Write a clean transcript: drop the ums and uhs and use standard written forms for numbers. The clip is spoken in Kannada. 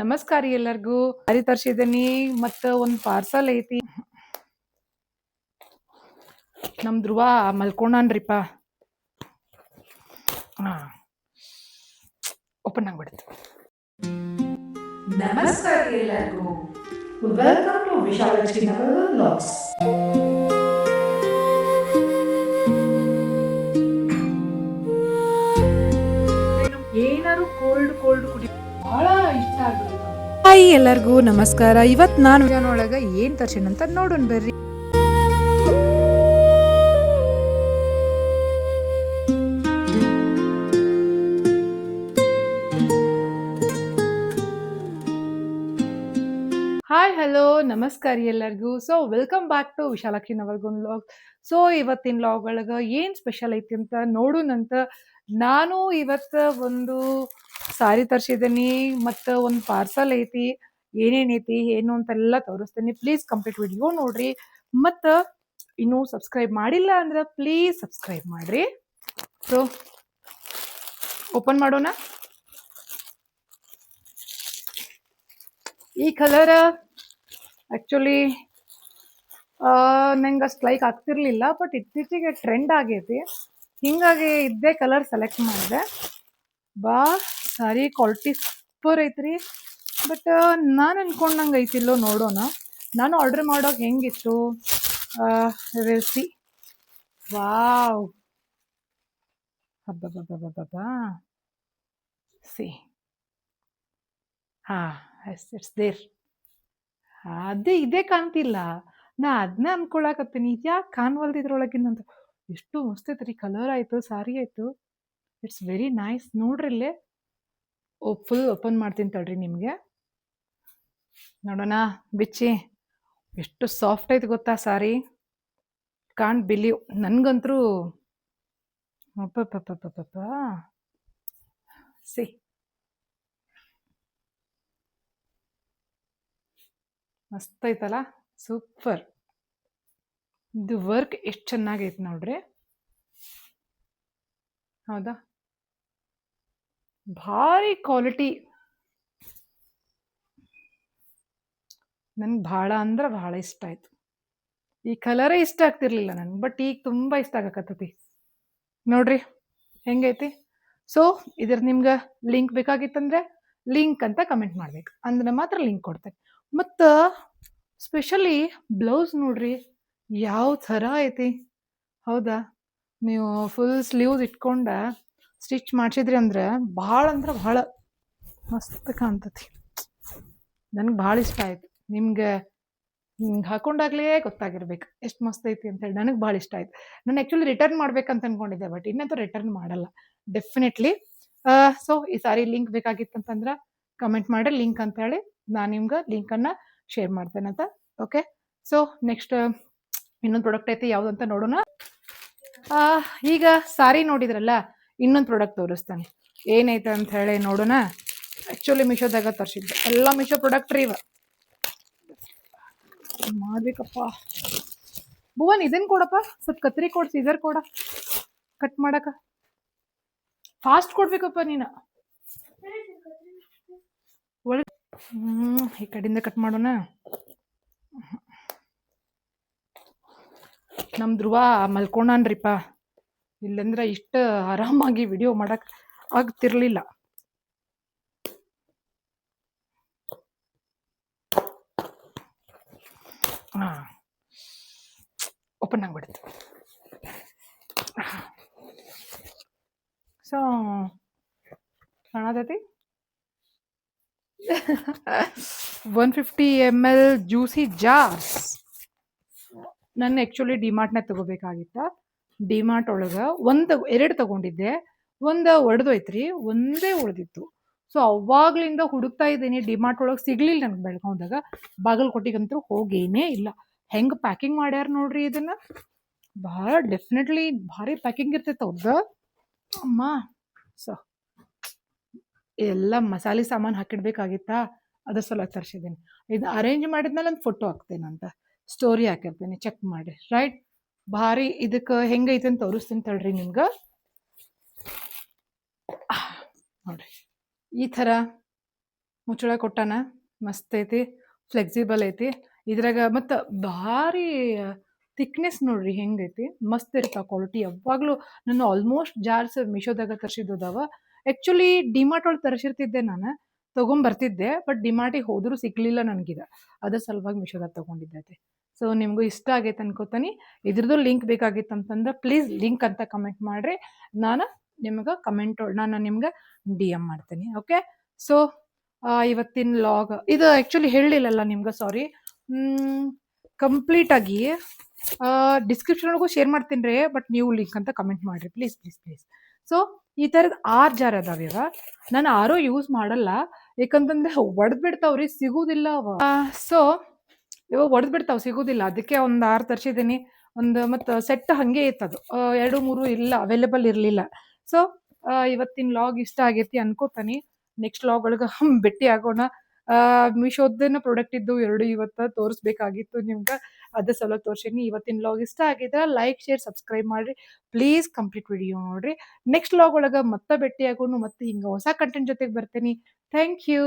ನಮಸ್ಕಾರ ಎಲ್ಲರಿಗೂ. ಸಾರಿ ತರ್ಸಿದೀನಿ ಮತ್ತು ಒಂದು ಪಾರ್ಸಲ್ ಐತಿ. ನಮ್ಮ ಧ್ರುವ ಮಲ್ಕೊಂಡಾನ್ರಿಪ್ಪ. ಓಪನ್ ಆಗ್ಬಿಡ್ತು. ನಮಸ್ಕಾರ ಎಲ್ಲರಿಗೂ. Welcome to Vishalakshi Naval vlogs. ಏನಾರು ಕೋಲ್ಡ್ ಕುಡಿ ಬಹಳ ಇಷ್ಟ ಆಗ್ಬಿಡುತ್ತೆ. ಹಾಯ್ ಎಲ್ಲರಿಗೂ ನಮಸ್ಕಾರ. ಇವತ್ತು ನಾನು ವಿಡಿಯೋನೊಳಗೆ ಏನು ತರ್ಸಿನಂತ ನೋಡೋಣ ಬರ್ರಿ. ಹಾಯ್ ಹಲೋ ನಮಸ್ಕಾರ ಎಲ್ಲರಿಗೂ. So welcome back to Vishalakshi Navalgund vlog. So ಇವತ್ತಿನ ವ್ಲಾಗ್ ಒಳಗೆ ಏನು ಸ್ಪೆಷಲ್ ಐತಿ ಅಂತ ನೋಡೋಣಂತ. ನಾನು ಇವತ್ತು ಒಂದು ಸಾರಿ ತರ್ಸಿದ್ದೀನಿ ಮತ್ತು ಒಂದು ಪಾರ್ಸಲ್ ಐತಿ. ಏನೇನೈತಿ ಏನು ಅಂತೆಲ್ಲ ತೋರಿಸ್ತೀನಿ. ಪ್ಲೀಸ್ ಕಂಪ್ಲೀಟ್ ವಿಡಿಯೋ ನೋಡ್ರಿ. ಮತ್ತು ಇನ್ನೂ ಸಬ್ಸ್ಕ್ರೈಬ್ ಮಾಡಿಲ್ಲ ಅಂದ್ರೆ ಪ್ಲೀಸ್ ಸಬ್ಸ್ಕ್ರೈಬ್ ಮಾಡಿರಿ. ಸೊ ಓಪನ್ ಮಾಡೋಣ. ಈ ಕಲರ್ ಆ್ಯಕ್ಚುಲಿ ನಂಗೆ ಅಷ್ಟು ಲೈಕ್ ಆಗ್ತಿರ್ಲಿಲ್ಲ, ಬಟ್ ಇತ್ತೀಚೆಗೆ ಟ್ರೆಂಡ್ ಆಗೈತಿ, ಹಿಂಗಾಗಿ ಇದ್ದೇ ಕಲರ್ ಸೆಲೆಕ್ಟ್ ಮಾಡಿದೆ. ಸಾರಿ ಕ್ವಾಲಿಟಿ ಸೂಪರ್ ಐತ್ರಿ. ಬಟ್ ನಾನು ಅನ್ಕೊಂಡಂಗೆ ಐತಿಲ್ಲೋ ನೋಡೋಣ. ನಾನು ಆರ್ಡ್ರ್ ಮಾಡೋಕೆ ಹೆಂಗಿತ್ತು ರೆಸಿ. ವಾವ್, ಹಬ್ಬ ಸಿ. It's there. ಇದೇ ಕಾಣ್ತಿಲ್ಲ. ನಾ ಅದನ್ನ ಅನ್ಕೊಳಕತ್ತೀನಿ, ಯಾಕೆ ಕಾಣ್ವಲ್ದು ಇದ್ರೊಳಗಿನಂತ. ಎಷ್ಟು ಮಸ್ತ್ ಐತ್ರಿ. ಕಲರ್ ಆಯಿತು, ಸಾರಿ ಆಯಿತು. It's very nice. ನೋಡ್ರಿ ಇಲ್ಲೇ ಫುಲ್ ಓಪನ್ ಮಾಡ್ತೀನಿ ತಡ್ರಿ ನಿಮಗೆ ನೋಡೋಣ. ಬಿಚ್ಚಿ ಎಷ್ಟು ಸಾಫ್ಟ್ ಐತೆ ಗೊತ್ತಾ ಸಾರಿ. Can't believe. ನನಗಂತರೂ ಅಪ್ಪಪ್ಪಪ್ಪಪ್ಪಪ್ಪ ಸಿ. ಮಸ್ತ್ ಐತಲ್ಲ, ಸೂಪರ್. ಇದು ವರ್ಕ್ ಎಷ್ಟು ಚೆನ್ನಾಗೈತೆ ನೋಡ್ರಿ. ಹೌದಾ, ಭಾರಿ ಕ್ವಾಲಿಟಿ. ನನಗೆ ಭಾಳ ಅಂದ್ರೆ ಭಾಳ ಇಷ್ಟ ಆಯ್ತು. ಈ ಕಲರೇ ಇಷ್ಟ ಆಗ್ತಿರ್ಲಿಲ್ಲ ನನಗೆ, ಬಟ್ ಈಗ ತುಂಬ ಇಷ್ಟ ಆಗಕತ್ತೈತಿ. ನೋಡ್ರಿ ಹೆಂಗೈತಿ. ಸೊ ಇದ್ರ ನಿಮ್ಗೆ ಲಿಂಕ್ ಬೇಕಾಗಿತ್ತಂದ್ರೆ ಲಿಂಕ್ ಅಂತ ಕಮೆಂಟ್ ಮಾಡ್ಬೇಕು, ಅಂದ್ರೆ ಮಾತ್ರ ಲಿಂಕ್ ಕೊಡ್ತೇನೆ. ಮತ್ತು ಸ್ಪೆಷಲಿ ಬ್ಲೌಸ್ ನೋಡ್ರಿ ಯಾವ ಥರ ಐತಿ. ಹೌದಾ, ನೀವು ಫುಲ್ ಸ್ಲೀವ್ಸ್ ಇಟ್ಕೊಂಡ ಸ್ಟಿಚ್ ಮಾಡಿಸಿದ್ರಿ ಅಂದ್ರೆ ಭಾಳ ಮಸ್ತ್ ಕಾಣ್ತತಿ. ನನಗೆ ಭಾಳ ಇಷ್ಟ ಆಯ್ತು. ನಿಮ್ಗೆ ಹಿಂಗೆ ಹಾಕೊಂಡಾಗ್ಲೇ ಗೊತ್ತಾಗಿರ್ಬೇಕು ಎಷ್ಟು ಮಸ್ತ್ ಐತಿ ಅಂತೇಳಿ. ನನಗೆ ಭಾಳ ಇಷ್ಟ ಆಯ್ತು. ನಾನು ಆ್ಯಕ್ಚುಲಿ ರಿಟರ್ನ್ ಮಾಡ್ಬೇಕಂತ ಅನ್ಕೊಂಡಿದ್ದೆ, ಬಟ್ ಇನ್ನಂತೂ ರಿಟರ್ನ್ ಮಾಡಲ್ಲ ಡೆಫಿನೆಟ್ಲಿ. ಸೊ ಈ ಸಾರಿ ಲಿಂಕ್ ಬೇಕಾಗಿತ್ತಂತಂದ್ರೆ ಕಮೆಂಟ್ ಮಾಡಿ ಲಿಂಕ್ ಅಂತ ಹೇಳಿ ನಾನು ನಿಮ್ಗೆ ಲಿಂಕನ್ನು ಶೇರ್ ಮಾಡ್ತೇನಂತ. ಓಕೆ, ಸೊ ನೆಕ್ಸ್ಟ್ ಇನ್ನೊಂದು ಪ್ರಾಡಕ್ಟ್ ಐತಿ, ಯಾವುದಂತ ನೋಡೋಣ. ಈಗ ಸಾರಿ ನೋಡಿದ್ರಲ್ಲ, ಇನ್ನೊಂದು ಪ್ರಾಡಕ್ಟ್ ತೋರಿಸ್ತಾನೆ ಏನೈತೆ ಅಂತ ಹೇಳಿ ನೋಡೋಣ. ಆ್ಯಕ್ಚುಲಿ ಮೀಶೋದಾಗ ತರಿಸಿದ್ದೆ, ಎಲ್ಲ ಮೀಶೋ ಪ್ರಾಡಕ್ಟ್ ರೀ ಇವ. ಮಾಡ್ಬೇಕಪ್ಪ. ಭುವನ್ ಇದನ್ನು ಕೊಡಪ್ಪ, ಸ್ವಲ್ಪ ಕತ್ರಿ ಕೊಡು, ಸೀಸರ್ ಕೊಡ, ಕಟ್ ಮಾಡಕ ಫಾಸ್ಟ್ ಕೊಡ್ಬೇಕಪ್ಪ ನೀನು. ಒಳಗೆ ಈ ಕಡೆಯಿಂದ ಕಟ್ ಮಾಡೋಣ. ನಮ್ಮ ಧ್ರುವ ಮಲ್ಕೊಂಡಾನ್ರಿಪ್ಪ. ಇಲ್ಲಂದ್ರೆ ಇಷ್ಟು ಆರಾಮಾಗಿ ವಿಡಿಯೋ ಮಾಡಕ್ ಆಗ್ತಿರ್ಲಿಲ್ಲ. ಓಪನ್ ಆಗ್ಬಿಡ್ತು. ಸೊ ಕಾಣತೈತಿ 150 ml ಜ್ಯೂಸಿ ಜಾರ್ಸ್. ನಾನು ಆ್ಯಕ್ಚುಲಿ ಡಿಮಾರ್ಟ್ನಾಗ ತಗೋಬೇಕಾಗಿತ್ತ. ಡಿಮಾರ್ಟ್ ಒಳಗೆ ಎರಡು ತಗೊಂಡಿದ್ದೆ, ಒಂದು ಒಡೆದೋಯ್ತ್ರಿ, ಒಂದೇ ಉಳಿದಿತ್ತು. ಸೊ ಅವಾಗ್ಲಿಂದ ಹುಡುಕ್ತಾ ಇದ್ದೀನಿ. ಡಿಮಾರ್ಟ್ ಒಳಗೆ ಸಿಗ್ಲಿಲ್ಲ ನನಗೆ ಬೆಳಗಾವ್ದಾಗ. ಬಾಗಲಕೋಟೆಗಂತೂ ಹೋಗೇನೇ ಇಲ್ಲ. ಹೆಂಗೆ ಪ್ಯಾಕಿಂಗ್ ಮಾಡ್ಯಾರ ನೋಡ್ರಿ ಇದನ್ನ. ಭಾಳ ಡೆಫಿನೆಟ್ಲಿ ಭಾರಿ ಪ್ಯಾಕಿಂಗ್ ಇರ್ತೈತೆ ಅವ್ರದ್ದು ಅಮ್ಮ. ಸೊ ಎಲ್ಲ ಮಸಾಲೆ ಸಾಮಾನು ಹಾಕಿಡ್ಬೇಕಾಗಿತ್ತಾ, ಅದ್ರ ಸಲ ತರಿಸಿದ್ದೀನಿ. ಇದು ಅರೇಂಜ್ ಮಾಡಿದ್ಮೇಲೆ ಒಂದು ಫೋಟೋ ಹಾಕ್ತೇನಂತ, ಸ್ಟೋರಿ ಹಾಕಿರ್ತೀನಿ, ಚೆಕ್ ಮಾಡಿ. ರೈಟ್, ಭಾರಿ ಇದಕ್ಕೆ ಹೆಂಗೈತೆ ಅಂತ ತೋರಿಸ್ತೀನಿ ತಡ್ರಿ ನಿಮ್ಗೆ. ನೋಡ್ರಿ ಈ ಥರ ಮುಚ್ಚಳ ಕೊಟ್ಟಾನ ಮಸ್ತ್ ಐತಿ, ಫ್ಲೆಕ್ಸಿಬಲ್ ಐತಿ. ಇದ್ರಾಗ ಮತ್ತು ಭಾರಿ ಥಿಕ್ನೆಸ್ ನೋಡ್ರಿ ಹೆಂಗೈತಿ, ಮಸ್ತ್ ಇರ್ತಾವ ಕ್ವಾಲಿಟಿ. ಯಾವಾಗಲೂ ನಾನು ಆಲ್ಮೋಸ್ಟ್ ಜಾರ್ಸ್ ಮೀಶೋದಾಗ ತರಿಸಿದ್ದದಾವ. ಆ್ಯಕ್ಚುಲಿ ಡಿಮಾರ್ಟ್ ಒಳಗೆ ತರಿಸಿರ್ತಿದ್ದೆ ನಾನು, ತೊಗೊಂಬರ್ತಿದ್ದೆ. ಬಟ್ ಡಿಮಾರ್ಟಿಗೆ ಹೋದರೂ ಸಿಗಲಿಲ್ಲ ನನಗಿದ, ಅದ್ರ ಸಲುವಾಗಿ ಮೀಶೋದಾಗ ತೊಗೊಂಡಿದ್ದೈತೆ. ಸೊ ನಿಮಗೂ ಇಷ್ಟ ಆಗೈತೆ ಅನ್ಕೋತೀನಿ. ಇದ್ರದ್ದು ಲಿಂಕ್ ಬೇಕಾಗಿತ್ತು ಅಂತಂದ್ರೆ ಪ್ಲೀಸ್ ಲಿಂಕ್ ಅಂತ ಕಮೆಂಟ್ ಮಾಡಿರಿ, ನಾನು ನಿಮ್ಗೆ ಡಿ ಎಮ್ ಮಾಡ್ತೀನಿ. ಓಕೆ, ಸೊ ಇವತ್ತಿನ ಲಾಗ್ ಇದು ಆ್ಯಕ್ಚುಲಿ ಹೇಳಲಿಲ್ಲಲ್ಲ ನಿಮ್ಗೆ, ಸಾರಿ. ಕಂಪ್ಲೀಟಾಗಿ ಡಿಸ್ಕ್ರಿಪ್ಷನ್ ಒಳಗೂ ಶೇರ್ ಮಾಡ್ತೀನಿ ರೀ, ಬಟ್ ನೀವು ಲಿಂಕ್ ಅಂತ ಕಮೆಂಟ್ ಮಾಡಿರಿ ಪ್ಲೀಸ್ ಪ್ಲೀಸ್ ಪ್ಲೀಸ್. ಸೊ ಈ ಥರದ 6 ಜಾರ್ ಅದಾವ ಇವ. ನಾನು 6 ಯೂಸ್ ಮಾಡಲ್ಲ, ಯಾಕಂತಂದ್ರೆ ಒಡೆದು ಬಿಡ್ತಾವ್ರಿ, ಸಿಗುವುದಿಲ್ಲ ಅವ. ಸೊ ಇವಾಗ ಒಡೆದು ಬಿಡ್ತಾವೆ, ಸಿಗೋದಿಲ್ಲ. ಅದಕ್ಕೆ ಒಂದು 6 ತರಿಸಿದ್ದೀನಿ. ಮತ್ತು ಸೆಟ್ ಹಾಗೆ ಇತ್ತದು, 2 3 ಇಲ್ಲ, ಅವೈಲೇಬಲ್ ಇರಲಿಲ್ಲ. ಸೊ ಇವತ್ತಿನ ಲಾಗ್ ಇಷ್ಟ ಆಗೈತಿ ಅನ್ಕೋತಾನೆ. ನೆಕ್ಸ್ಟ್ ಲಾಗ್ ಒಳಗೆ ಭೇಟಿ ಆಗೋಣ. ಮೀಶೋದನ್ನ ಪ್ರಾಡಕ್ಟ್ ಇದ್ದು 2 ಇವತ್ತು ತೋರಿಸ್ಬೇಕಾಗಿತ್ತು ನಿಮ್ಗೆ, ಅದ್ರ ಸಲುವಾಗಿ ತೋರಿಸೀನಿ. ಇವತ್ತಿನ ಲಾಗ್ ಇಷ್ಟ ಆಗಿದ್ರೆ ಲೈಕ್, ಶೇರ್, ಸಬ್ಸ್ಕ್ರೈಬ್ ಮಾಡಿರಿ ಪ್ಲೀಸ್. ಕಂಪ್ಲೀಟ್ ವಿಡಿಯೋ ನೋಡಿರಿ. ನೆಕ್ಸ್ಟ್ ಲಾಗ್ ಒಳಗೆ ಮತ್ತೆ ಭೇಟಿ ಆಗೋಣ, ಮತ್ತೆ ಹಿಂಗೆ ಹೊಸ ಕಂಟೆಂಟ್ ಜೊತೆಗೆ ಬರ್ತೀನಿ. Thank you.